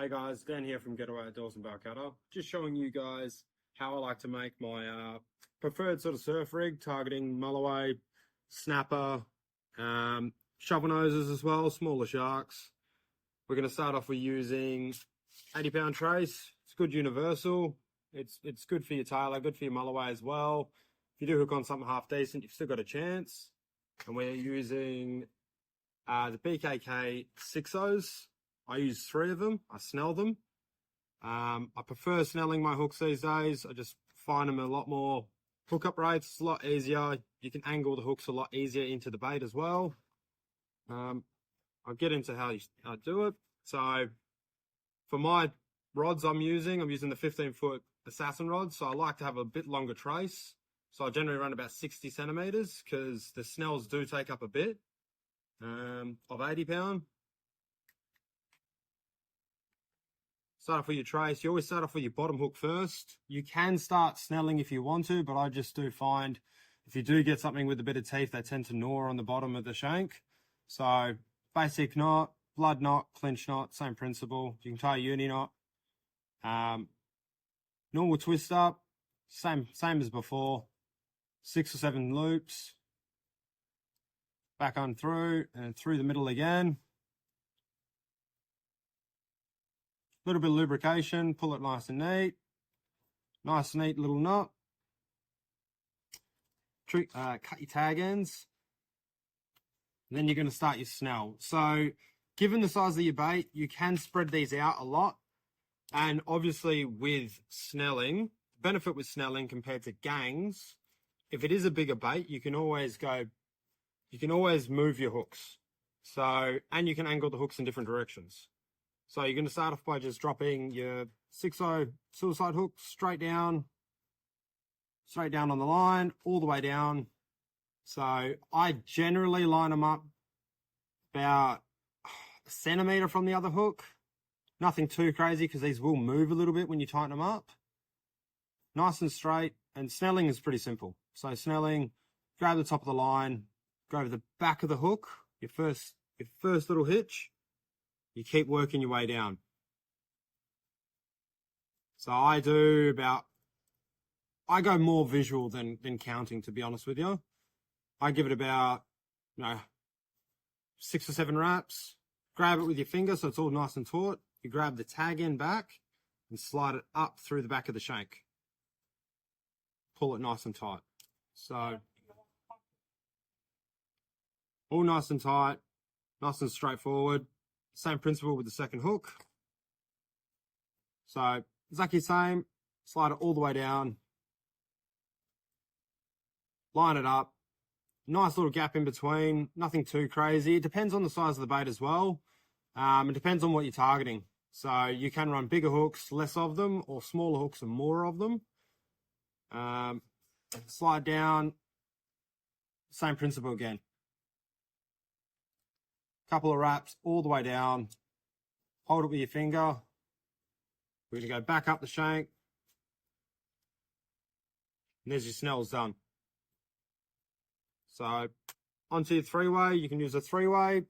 Hey guys, Dan here from Getaway Outdoors and Barcutter. Just showing you guys how I like to make my preferred sort of surf rig, targeting mulloway, snapper, shovel noses as well, smaller sharks. We're going to start off with using 80-pound trace. It's good universal. It's good for your tailor, good for your mulloway as well. If you do hook on something half decent, you've still got a chance. And we're using the BKK 6.0s. I use 3 of them. I snell them. I prefer snelling my hooks these days. I just find them a lot more hookup rates. It's a lot easier. You can angle the hooks a lot easier into the bait as well. I'll get into how I do it. So for my rods I'm using the 15-foot assassin rod. So I like to have a bit longer trace. So I generally run about 60 centimeters because the snells do take up a bit of 80-pound. Start off with your trace. You always start off with your bottom hook first. You can start snelling if you want to, but I just do find if you do get something with a bit of teeth, they tend to gnaw on the bottom of the shank. So basic knot, blood knot, clinch knot, same principle. You can tie a uni knot. Normal twist up, same as before. 6 or 7 loops. Back on through and through the middle again. Little bit of lubrication, pull it nice and neat. Nice neat little knot. Cut your tag ends. And then you're going to start your snell. So given the size of your bait, you can spread these out a lot. And obviously with snelling, benefit with snelling compared to gangs, if it is a bigger bait, you can always move your hooks. So, and you can angle the hooks in different directions. So you're going to start off by just dropping your 6.0 suicide hook straight down on the line, all the way down. So I generally line them up about a centimeter from the other hook. Nothing too crazy because these will move a little bit when you tighten them up. Nice and straight. And snelling is pretty simple. So snelling, grab the top of the line, go over the back of the hook, your first little hitch. You keep working your way down. So I go more visual than counting, to be honest with you. I give it about, 6 or 7 wraps. Grab it with your finger so it's all nice and taut. You grab the tag end back and slide it up through the back of the shank. Pull it nice and tight. So all nice and tight, nice and straightforward. Same principle with the second hook. So exactly the same. Slide it all the way down. Line it up. Nice little gap in between. Nothing too crazy. It depends on the size of the bait as well. It depends on what you're targeting. So you can run bigger hooks, less of them, or smaller hooks and more of them. Slide down. Same principle again. Couple of wraps all the way down. Hold it with your finger. We're going to go back up the shank. And there's your snells done. So onto your 3-way. You can use a 3-way.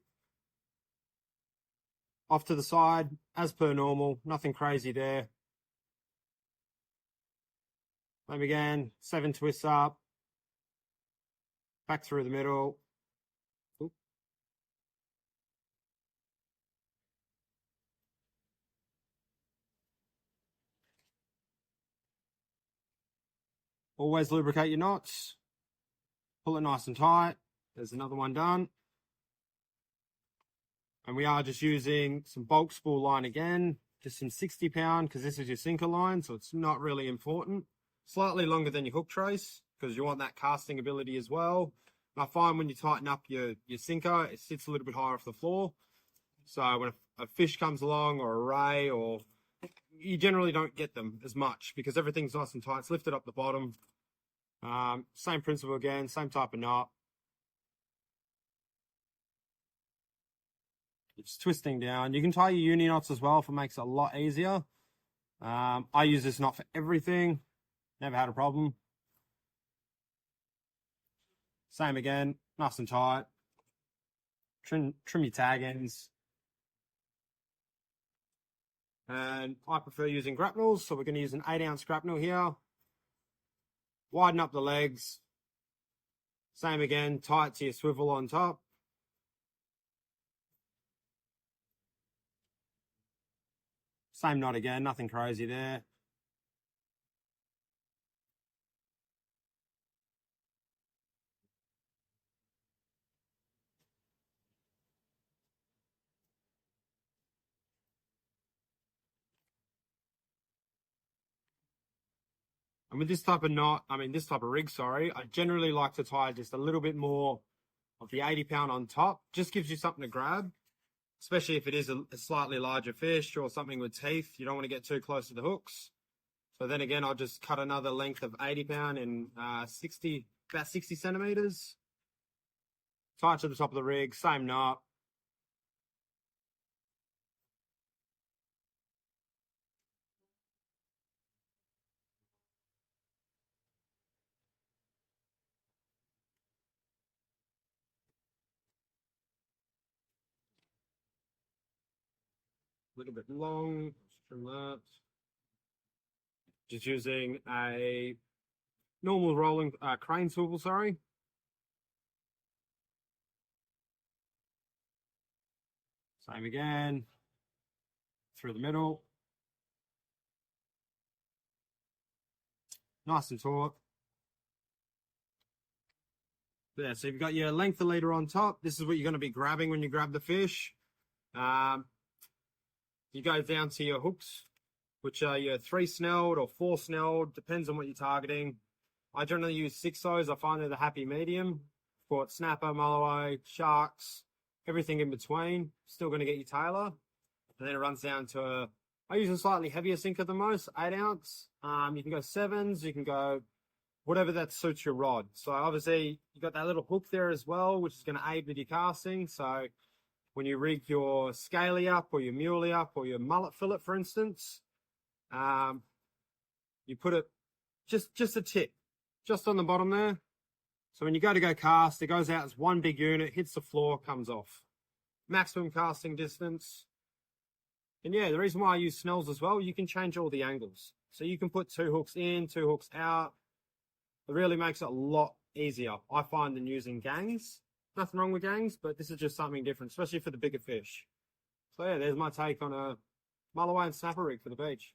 Off to the side, as per normal. Nothing crazy there. Same again. 7 twists up. Back through the middle. Always lubricate your knots. Pull it nice and tight. There's another one done. And we are just using some bulk spool line again. Just some 60-pound because this is your sinker line, so it's not really important. Slightly longer than your hook trace because you want that casting ability as well. And I find when you tighten up your sinker, it sits a little bit higher off the floor. So when a fish comes along or a ray, or you generally don't get them as much because everything's nice and tight. It's lifted up the bottom. Same principle again, same type of knot. It's twisting down. You can tie your uni knots as well if it makes it a lot easier. I use this knot for everything. Never had a problem. Same again, nice and tight. Trim your tag ends. And I prefer using grapnels, so we're going to use an 8-ounce grapnel here. Widen up the legs. Same again, tight to your swivel on top. Same knot again, nothing crazy there. And with this type of knot, this type of rig, sorry, I generally like to tie just a little bit more of the 80-pound on top. Just gives you something to grab, especially if it is a slightly larger fish or something with teeth. You don't want to get too close to the hooks. So then again, I'll just cut another length of 80-pound in about 60 centimeters. Tie it to the top of the rig, same knot. A little bit long, trim that. Just using a normal rolling crane swivel, sorry. Same again, through the middle. Nice and taut. Yeah, so you've got your length of leader on top. This is what you're going to be grabbing when you grab the fish. You go down to your hooks, which are your 3 snelled or 4 snelled, depends on what you're targeting. I generally use 6-ohs. I find they're the happy medium. For snapper, mulloway, sharks, everything in between. Still going to get your tailor. And then it runs down to I use a slightly heavier sinker than most, 8-ounce. You can go 7s, you can go whatever that suits your rod. So obviously you got that little hook there as well, which is going to aid with your casting. So when you rig your scaly up or your muley up or your mullet fillet, for instance, you put it just a tip, just on the bottom there. So when you go cast, it goes out as one big unit, hits the floor, comes off. Maximum casting distance. And yeah, the reason why I use snells as well, you can change all the angles. So you can put 2 hooks in, 2 hooks out. It really makes it a lot easier, I find, than using gangs. Nothing wrong with gangs, but this is just something different, especially for the bigger fish. So yeah, there's my take on a mulloway and snapper rig for the beach.